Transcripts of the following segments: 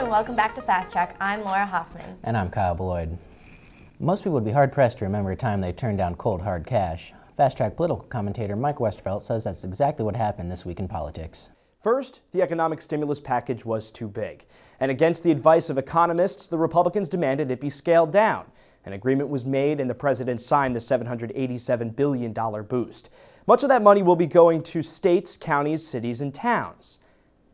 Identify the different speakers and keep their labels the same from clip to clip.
Speaker 1: and welcome back to Fast Track. I'm Laura Hoffman.
Speaker 2: And I'm Kyle Bloyd. Most people would be hard-pressed to remember a time they turned down cold, hard cash. Fast Track political commentator Mike Westervelt says that's exactly what happened this week in politics.
Speaker 3: First, the economic stimulus package was too big. And against the advice of economists, the Republicans demanded it be scaled down. An agreement was made and the president signed the $787 billion boost. Much of that money will be going to states, counties, cities, and towns.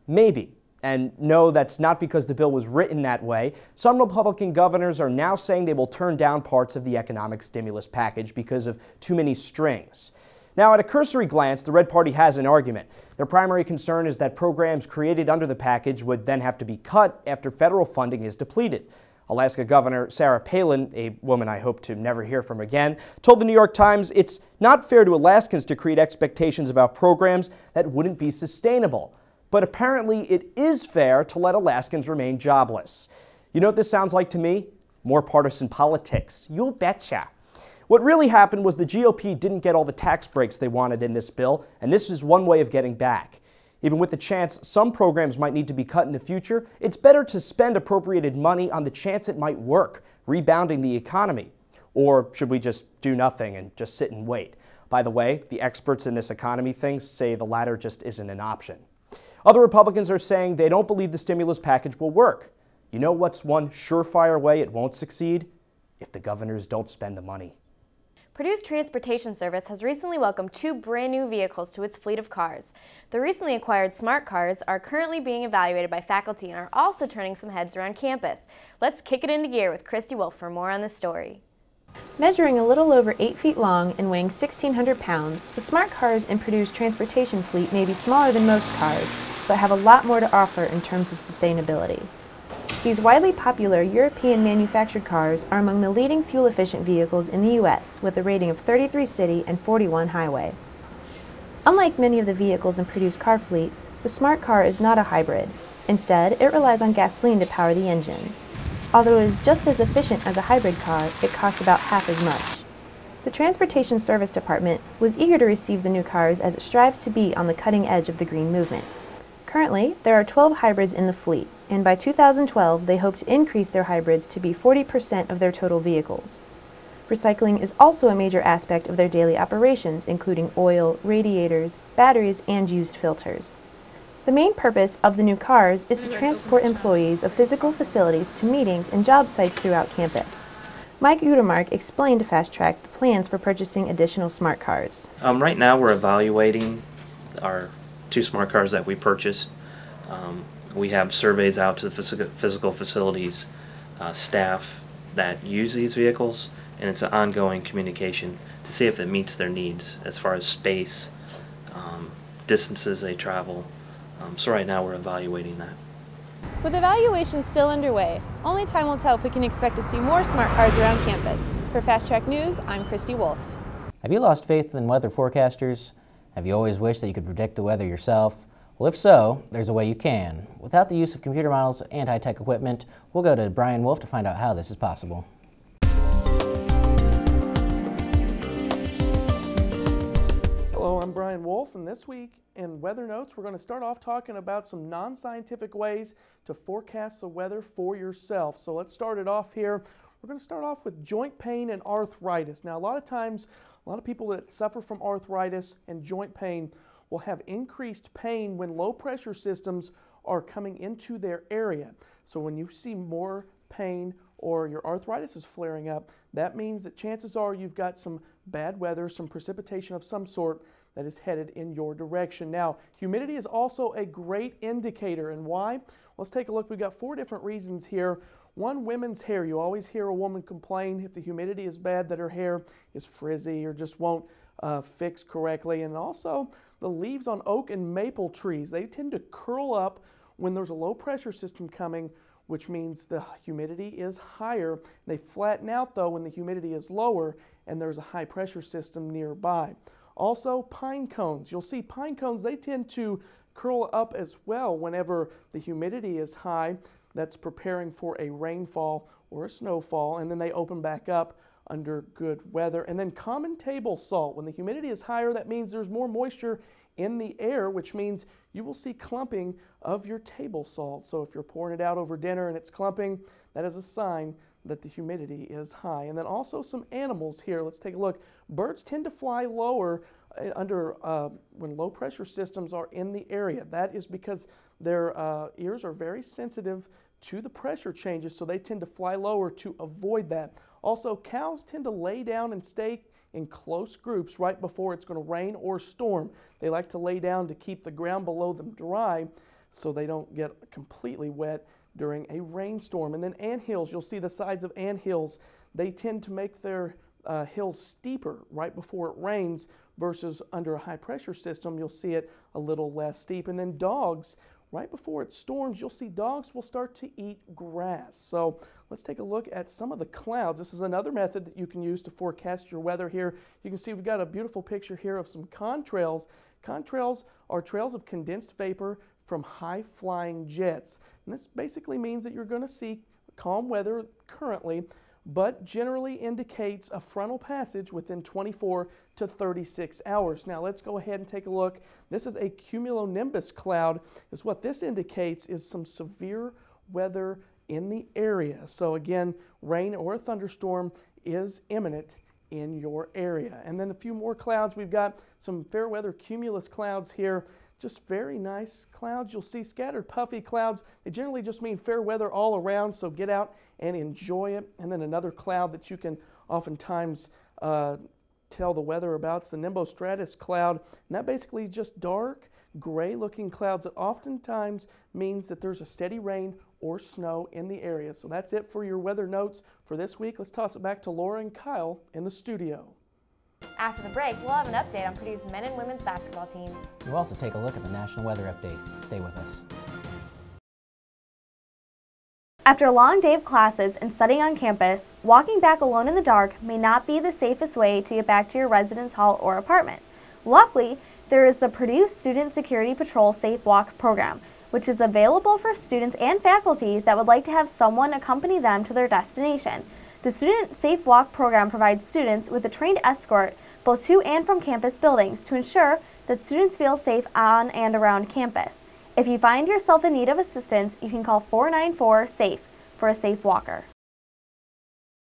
Speaker 3: Maybe. And no, that's not because the bill was written that way. Some Republican governors are now saying they will turn down parts of the economic stimulus package because of too many strings. Now, at a cursory glance, the Red Party has an argument. Their primary concern is that programs created under the package would then have to be cut after federal funding is depleted. Alaska Governor Sarah Palin, a woman I hope to never hear from again, told the New York Times it's not fair to Alaskans to create expectations about programs that wouldn't be sustainable. But apparently it is fair to let Alaskans remain jobless. You know what this sounds like to me? More partisan politics. You betcha. What really happened was the GOP didn't get all the tax breaks they wanted in this bill, and this is one way of getting back. Even with the chance some programs might need to be cut in the future, it's better to spend appropriated money on the chance it might work, rebounding the economy. Or should we just do nothing and just sit and wait? By the way, the experts in this economy thing say the latter just isn't an option. Other Republicans are saying they don't believe the stimulus package will work. You know what's one surefire way it won't succeed? If the governors don't spend the money.
Speaker 1: Purdue's transportation service has recently welcomed 2 brand new vehicles to its fleet of cars. The recently acquired smart cars are currently being evaluated by faculty and are also turning some heads around campus. Let's kick it into gear with Christi Wolf for more on this story.
Speaker 4: Measuring a little over 8 feet long and weighing 1,600 pounds, the smart cars in Purdue's transportation fleet may be smaller than most cars, but have a lot more to offer in terms of sustainability. These widely popular European manufactured cars are among the leading fuel-efficient vehicles in the U.S. with a rating of 33 city and 41 highway. Unlike many of the vehicles in Purdue's car fleet, the smart car is not a hybrid. Instead, it relies on gasoline to power the engine. Although it is just as efficient as a hybrid car, it costs about half as much. The Transportation Service Department was eager to receive the new cars as it strives to be on the cutting edge of the green movement. Currently, there are 12 hybrids in the fleet, and by 2012 they hope to increase their hybrids to be 40% of their total vehicles. Recycling is also a major aspect of their daily operations, including oil, radiators, batteries, and used filters. The main purpose of the new cars is to transport employees of physical facilities to meetings and job sites throughout campus. Mike Udemark explained to Fast Track the plans for purchasing additional smart cars.
Speaker 5: Right now we're evaluating our 2 smart cars that we purchased. We have surveys out to the physical facilities staff that use these vehicles, and it's an ongoing communication to see if it meets their needs as far as space, distances they travel. So right now we're evaluating that.
Speaker 6: With evaluations still underway, only time will tell if we can expect to see more smart cars around campus. For Fast Track News, I'm Christi Wolf.
Speaker 2: Have you lost faith in weather forecasters? Have you always wished that you could predict the weather yourself? Well, if so, there's a way you can. Without the use of computer models and high-tech equipment, we'll go to Brian Wolfe to find out how this is possible.
Speaker 7: Hello, I'm Brian Wolfe, and this week in Weather Notes, we're going to start off talking about some non-scientific ways to forecast the weather for yourself. So let's start it off here. We're going to start off with joint pain and arthritis. Now, a lot of times, a lot of people that suffer from arthritis and joint pain will have increased pain when low pressure systems are coming into their area. So when you see more pain or your arthritis is flaring up, that means that chances are you've got some bad weather, some precipitation of some sort that is headed in your direction. Now, humidity is also a great indicator, and why? Let's take a look. We've got 4 different reasons here. One, women's hair. You always hear a woman complain if the humidity is bad that her hair is frizzy or just won't fix correctly. And also, the leaves on oak and maple trees, they tend to curl up when there's a low pressure system coming, which means the humidity is higher. They flatten out though when the humidity is lower and there's a high pressure system nearby. Also, pine cones. You'll see pine cones, they tend to curl up as well whenever the humidity is high. That's preparing for a rainfall or a snowfall, and then they open back up under good weather. And then common table salt. When the humidity is higher, that means there's more moisture in the air, which means you will see clumping of your table salt. So if you're pouring it out over dinner and it's clumping, that is a sign that the humidity is high. And then also some animals here. Let's take a look. Birds tend to fly lower when low pressure systems are in the area. That is because their ears are very sensitive to the pressure changes, so they tend to fly lower to avoid that. Also, cows tend to lay down and stay in close groups right before it's going to rain or storm. They like to lay down to keep the ground below them dry so they don't get completely wet during a rainstorm. And then anthills, you'll see the sides of anthills, they tend to make their hills steeper right before it rains versus under a high pressure system, you'll see it a little less steep. And then dogs, right before it storms, you'll see dogs will start to eat grass. So let's take a look at some of the clouds. This is another method that you can use to forecast your weather here. You can see we've got a beautiful picture here of some contrails. Contrails are trails of condensed vapor from high-flying jets. And this basically means that you're going to see calm weather currently, but generally indicates a frontal passage within 24 to 36 hours. Now let's go ahead and take a look. This is a cumulonimbus cloud. What this indicates is some severe weather in the area. So again, rain or a thunderstorm is imminent in your area. And then a few more clouds. We've got some fair weather cumulus clouds here. Just very nice clouds. You'll see scattered puffy clouds. They generally just mean fair weather all around, so get out and enjoy it. And then another cloud that you can oftentimes tell the weather about is the nimbostratus cloud. And that basically is just dark, gray-looking clouds that oftentimes means that there's a steady rain or snow in the area. So that's it for your weather notes for this week. Let's toss it back to Laura and Kyle in the studio.
Speaker 1: After the break, we'll have an update on Purdue's men and women's basketball team.
Speaker 2: We'll also take a look at the national weather update. Stay with us.
Speaker 1: After a long day of classes and studying on campus, walking back alone in the dark may not be the safest way to get back to your residence hall or apartment. Luckily, there is the Purdue Student Security Patrol Safe Walk program, which is available for students and faculty that would like to have someone accompany them to their destination. The Student Safe Walk program provides students with a trained escort both to and from campus buildings to ensure that students feel safe on and around campus. If you find yourself in need of assistance, you can call 494-SAFE for a safe walker.